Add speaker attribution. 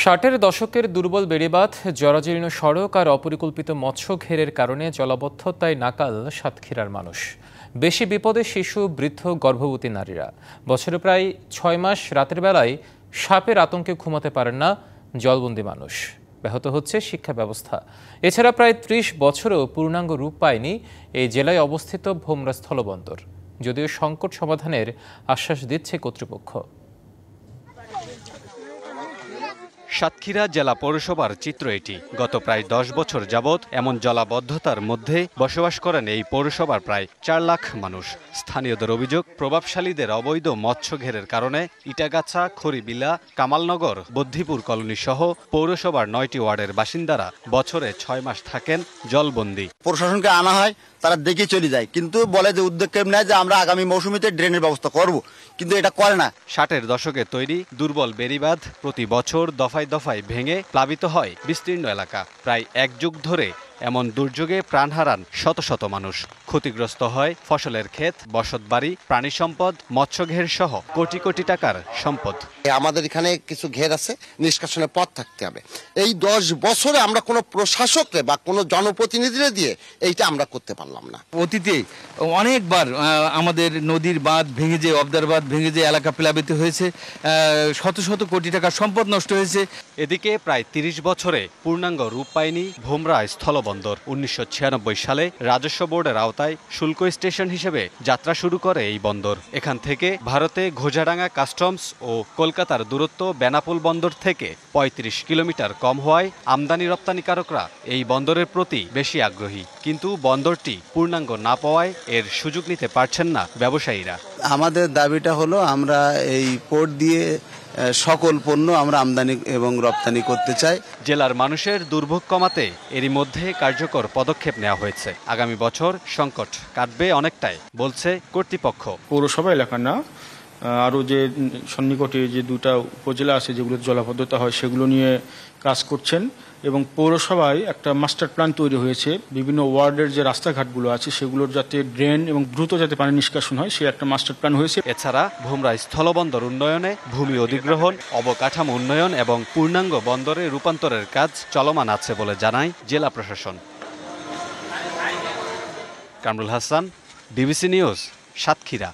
Speaker 1: ষাটের দশকের দুর্বল বেড়িবাঁধ, জরাজীর্ণ সড়ক আর অপরিকল্পিত মৎস্য ঘেরের কারণে জলাবদ্ধতায় নাকাল সাতক্ষীরার মানুষ। বেশি বিপদে শিশু, বৃদ্ধ, গর্ভবতী নারীরা। বছরে প্রায় ৬ মাস রাতের বেলায় সাপের আতঙ্কে ঘুমাতে পারেন না জলবন্দী মানুষ। ব্যাহত হচ্ছে শিক্ষা ব্যবস্থা। এছাড়া প্রায় ৩০ বছরেও পূর্ণাঙ্গ রূপ পায়নি এই জেলায় অবস্থিত ভোমরা স্থলবন্দর, যদিও সংকট সমাধানের আশ্বাস দিচ্ছে কর্তৃপক্ষ।
Speaker 2: সাতক্ষীরা জেলা পৌরসভার চিত্র এটি। গত প্রায় ১০ বছর যাবৎ এমন জলাবদ্ধতার মধ্যে বসবাস করেন এই পৌরসভার প্রায় ৪ লাখ মানুষ। স্থানীয়দের অভিযোগ, প্রভাবশালীদের অবৈধ মৎস্য ঘেরের কারণে ইটাগাছা, খড়িবিলা, কামালনগর, বদ্ধিপুর কলোনি সহ পৌরসভার ৯টি ওয়ার্ডের বাসিন্দারা বছরে ৬ মাস থাকেন জলবন্দী।
Speaker 3: প্রশাসনকে আনা হয়, তারা দেখে চলে যায়, কিন্তু বলে যে উদ্যোগ নেয় যে আমরা আগামী মৌসুমীতে ড্রেনের ব্যবস্থা করব, কিন্তু এটা করে না। ৬০-এর
Speaker 2: দশকে তৈরি দুর্বল বেড়িবাঁধ প্রতি বছর দফায় দফায় ভেঙে প্লাবিত হয় বিস্তীর্ণ এলাকা। প্রায় এক যুগ ধরে এমন দুর্যোগে প্রাণ হারান শত শত মানুষ। ক্ষতিগ্রস্ত হয় ফসলের ক্ষেত, বসতবাড়ি, প্রাণী সম্পদ, মৎস্যঘের সহ কোটি কোটি টাকার সম্পদ।
Speaker 4: আমাদের এখানে কিছু ঘের আছে, নিষ্কাশনের পথ থাকতে হবে। এই ১০ বছরে আমরা কোনো প্রশাসককে বা কোনো জনপ্রতিনিধিরে দিয়ে এইটা আমরা করতে পারলাম না।
Speaker 5: অতীতে অনেকবার আমাদের নদীর বাঁধ ভেঙে যে, অবদার বাঁধ ভেঙে যে এলাকা প্লাবিত হয়েছে, শত শত কোটি টাকার সম্পদ নষ্ট হয়েছে।
Speaker 2: এদিকে প্রায় ৩০ বছরে পূর্ণাঙ্গ রূপ পায়নি ভোমরা স্থলবন্দর। ১৯৯৬ সালে রাজস্ব বোর্ডের আওতায় শুল্ক স্টেশন হিসেবে যাত্রা শুরু করে এই বন্দর। এখান থেকে ভারতে ঘোজাডাঙ্গা কাস্টমস ও কলকাতার দূরত্ব বেনাপোল বন্দর থেকে ৩৫ কিলোমিটার কম হওয়ায় আমদানি রপ্তানিকারকরা এই বন্দরের প্রতি বেশি আগ্রহী। কিন্তু বন্দরটি পূর্ণাঙ্গ না পাওয়ায় এর সুযোগ নিতে পারছেন না ব্যবসায়ীরা।
Speaker 6: আমাদের দাবিটা হলো, আমরা এই পোর্ট দিয়ে সকল পণ্য আমরা আমদানি এবং রপ্তানি করতে চাই।
Speaker 2: জেলার মানুষের দুর্ভোগ কমাতে এরই মধ্যে কার্যকর পদক্ষেপ নেওয়া হয়েছে। আগামী বছর সংকট কাটবে অনেকটাই, বলছে কর্তৃপক্ষ।
Speaker 7: পৌরসভা এলাকা না, আরও যে সন্নিকটে যে দুটা উপজেলা আছে যেগুলো জলাবদ্ধতা হয়, সেগুলো নিয়ে কাজ করছেন এবং পৌরসভায় একটা মাস্টার প্ল্যান তৈরি হয়েছে। বিভিন্ন ওয়ার্ডের যে রাস্তাঘাটগুলো আছে সেগুলোর যাতে ড্রেন এবং দ্রুত যাতে পানি নিষ্কাশন হয়, সে একটা মাস্টার প্ল্যান হয়েছে।
Speaker 2: এছাড়া ভোমরা স্থলবন্দর উন্নয়নে ভূমি অধিগ্রহণ, অবকাঠামো উন্নয়ন এবং পূর্ণাঙ্গ বন্দরে রূপান্তরের কাজ চলমান আছে বলে জানায় জেলা প্রশাসন। Kamrul Hasan, DBC news, Satkhira.